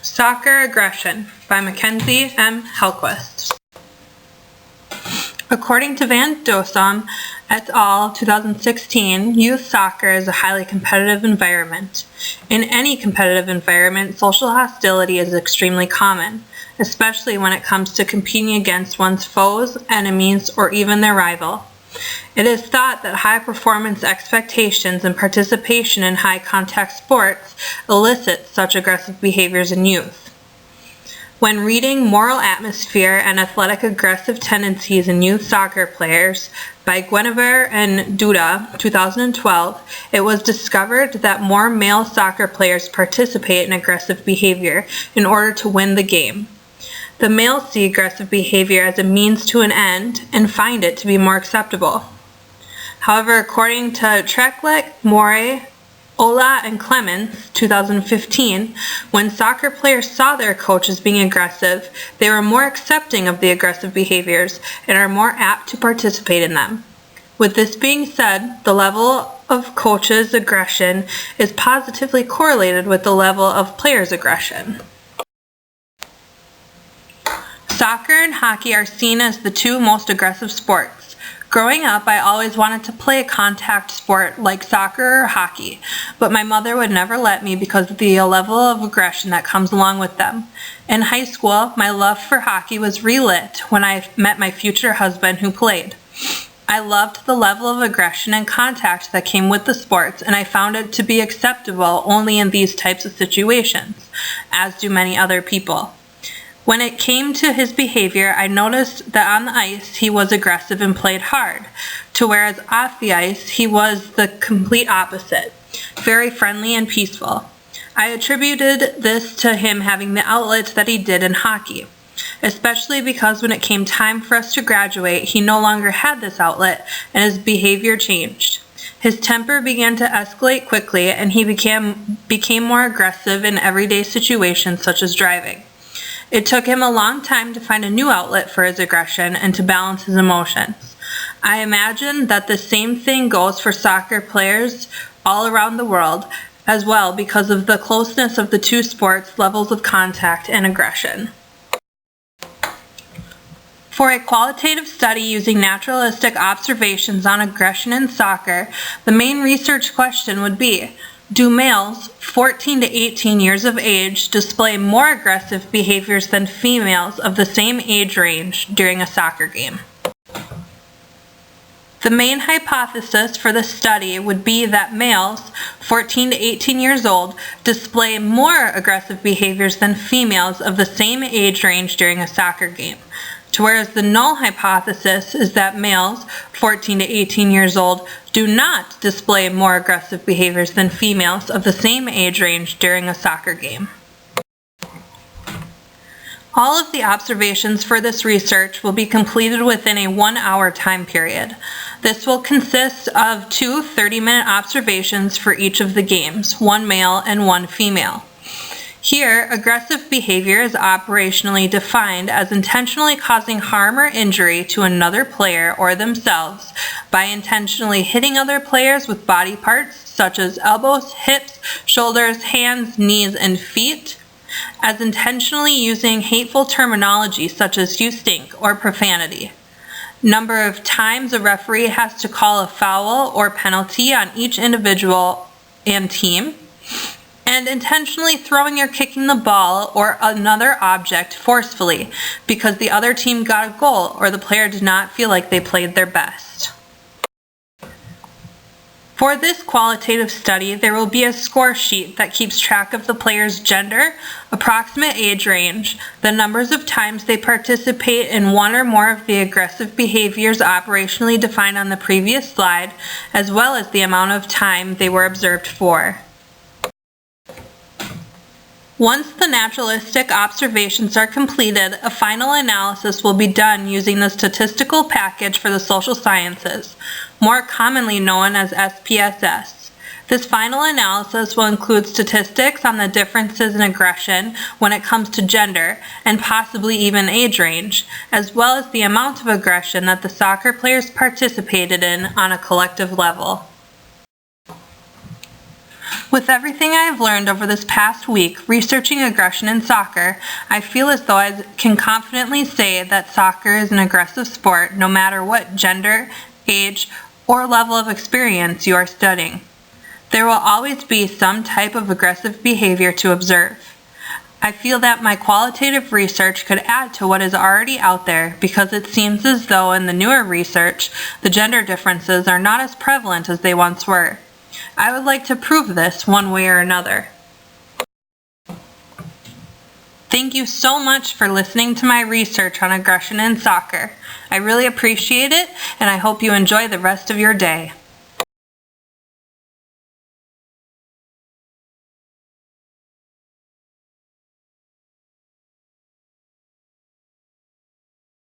Soccer Aggression by Mackenzie M. Hellquist. According to Van Dossum et al. 2016, youth soccer is a highly competitive environment. In any competitive environment, social hostility is extremely common, especially when it comes to competing against one's foes, enemies, or even their rival. It is thought that high-performance expectations and participation in high-contact sports elicit such aggressive behaviors in youth. When reading Moral Atmosphere and Athletic Aggressive Tendencies in Youth Soccer Players by Guinevere and Duda, 2012, it was discovered that more male soccer players participate in aggressive behavior in order to win the game. The males see aggressive behavior as a means to an end and find it to be more acceptable. However, according to Treklet, More, Ola, and Clemens, 2015, when soccer players saw their coaches being aggressive, they were more accepting of the aggressive behaviors and are more apt to participate in them. With this being said, the level of coaches' aggression is positively correlated with the level of players' aggression. Soccer and hockey are seen as the two most aggressive sports. Growing up, I always wanted to play a contact sport like soccer or hockey, but my mother would never let me because of the level of aggression that comes along with them. In high school, my love for hockey was relit when I met my future husband who played. I loved the level of aggression and contact that came with the sports, and I found it to be acceptable only in these types of situations, as do many other people. When it came to his behavior, I noticed that on the ice he was aggressive and played hard, to whereas off the ice he was the complete opposite, very friendly and peaceful. I attributed this to him having the outlet that he did in hockey, especially because when it came time for us to graduate, he no longer had this outlet and his behavior changed. His temper began to escalate quickly and he became more aggressive in everyday situations such as driving. It took him a long time to find a new outlet for his aggression and to balance his emotions. I imagine that the same thing goes for soccer players all around the world as well because of the closeness of the two sports' levels of contact and aggression. For a qualitative study using naturalistic observations on aggression in soccer, the main research question would be, do males 14 to 18 years of age display more aggressive behaviors than females of the same age range during a soccer game? The main hypothesis for the study would be that males 14 to 18 years old display more aggressive behaviors than females of the same age range during a soccer game, to whereas the null hypothesis is that males 14 to 18 years old do not display more aggressive behaviors than females of the same age range during a soccer game. All of the observations for this research will be completed within a 1-hour time period. This will consist of 2 30-minute observations for each of the games, 1 male and 1 female. Here, aggressive behavior is operationally defined as intentionally causing harm or injury to another player or themselves by intentionally hitting other players with body parts such as elbows, hips, shoulders, hands, knees, and feet, as intentionally using hateful terminology such as "you stink" or profanity. Number of times a referee has to call a foul or penalty on each individual and team, and intentionally throwing or kicking the ball or another object forcefully because the other team got a goal or the player did not feel like they played their best. For this qualitative study, there will be a score sheet that keeps track of the player's gender, approximate age range, the numbers of times they participate in one or more of the aggressive behaviors operationally defined on the previous slide, as well as the amount of time they were observed for. Once the naturalistic observations are completed, a final analysis will be done using the statistical package for the social sciences, more commonly known as SPSS. This final analysis will include statistics on the differences in aggression when it comes to gender and possibly even age range, as well as the amount of aggression that the soccer players participated in on a collective level. With everything I have learned over this past week researching aggression in soccer, I feel as though I can confidently say that soccer is an aggressive sport no matter what gender, age, or level of experience you are studying. There will always be some type of aggressive behavior to observe. I feel that my qualitative research could add to what is already out there because it seems as though in the newer research, the gender differences are not as prevalent as they once were. I would like to prove this one way or another. Thank you so much for listening to my research on aggression in soccer. I really appreciate it, and I hope you enjoy the rest of your day.